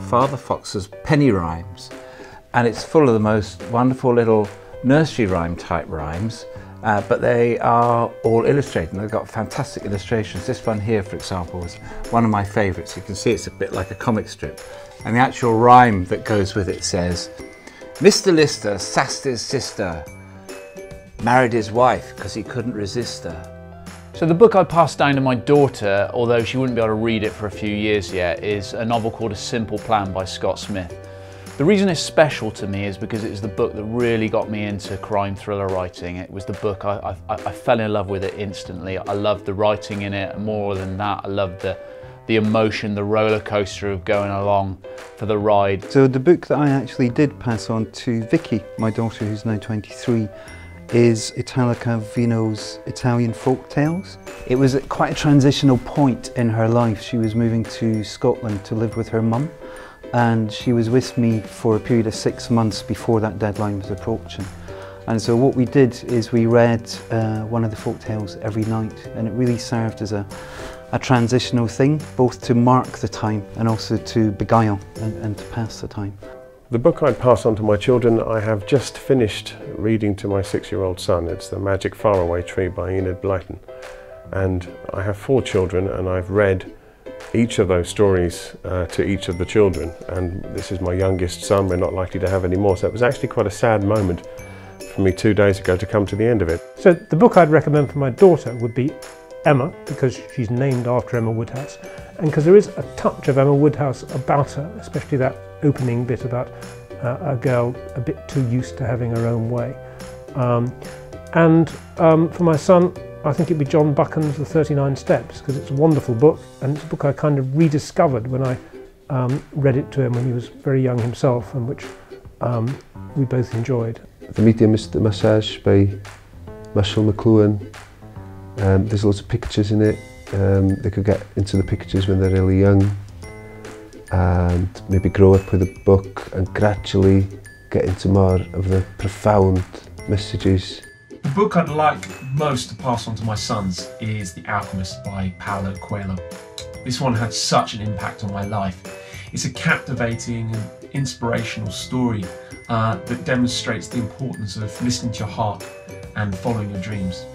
Father Fox's penny rhymes, and it's full of the most wonderful little nursery rhyme type rhymes, but they are all illustrated and they've got fantastic illustrations. This one here, for example, was one of my favourites. You can see it's a bit like a comic strip, and the actual rhyme that goes with it says, Mr. Lister sassed his sister, married his wife because he couldn't resist her. So the book I passed down to my daughter, although she wouldn't be able to read it for a few years yet, is a novel called A Simple Plan by Scott Smith. The reason it's special to me is because it's the book that really got me into crime thriller writing. It was the book I fell in love with it instantly. I loved the writing in it, and more than that, I loved the emotion, the roller coaster of going along for the ride. So the book that I actually did pass on to Vicky, my daughter who's now 23, is Italica Vino's Italian folk tales. It was at quite a transitional point in her life. She was moving to Scotland to live with her mum, and she was with me for a period of 6 months before that deadline was approaching. And so what we did is we read one of the folk tales every night, and it really served as a transitional thing, both to mark the time and also to beguile and to pass the time. The book I'd pass on to my children, I have just finished reading to my 6-year-old son. It's The Magic Faraway Tree by Enid Blyton. And I have 4 children, and I've read each of those stories to each of the children. And this is my youngest son, we're not likely to have any more. So it was actually quite a sad moment for me 2 days ago to come to the end of it. So the book I'd recommend for my daughter would be Emma, because she's named after Emma Woodhouse, and because there is a touch of Emma Woodhouse about her, especially that opening bit about a girl a bit too used to having her own way. For my son, I think it'd be John Buchan's The 39 Steps, because it's a wonderful book, and it's a book I kind of rediscovered when I read it to him when he was very young himself, and which we both enjoyed. The Medium is the Massage by Michelle McLuhan. There's lots of pictures in it. They could get into the pictures when they're really young and maybe grow up with a book and gradually get into more of the profound messages. The book I'd like most to pass on to my sons is The Alchemist by Paulo Coelho. This one had such an impact on my life. It's a captivating and inspirational story that demonstrates the importance of listening to your heart and following your dreams.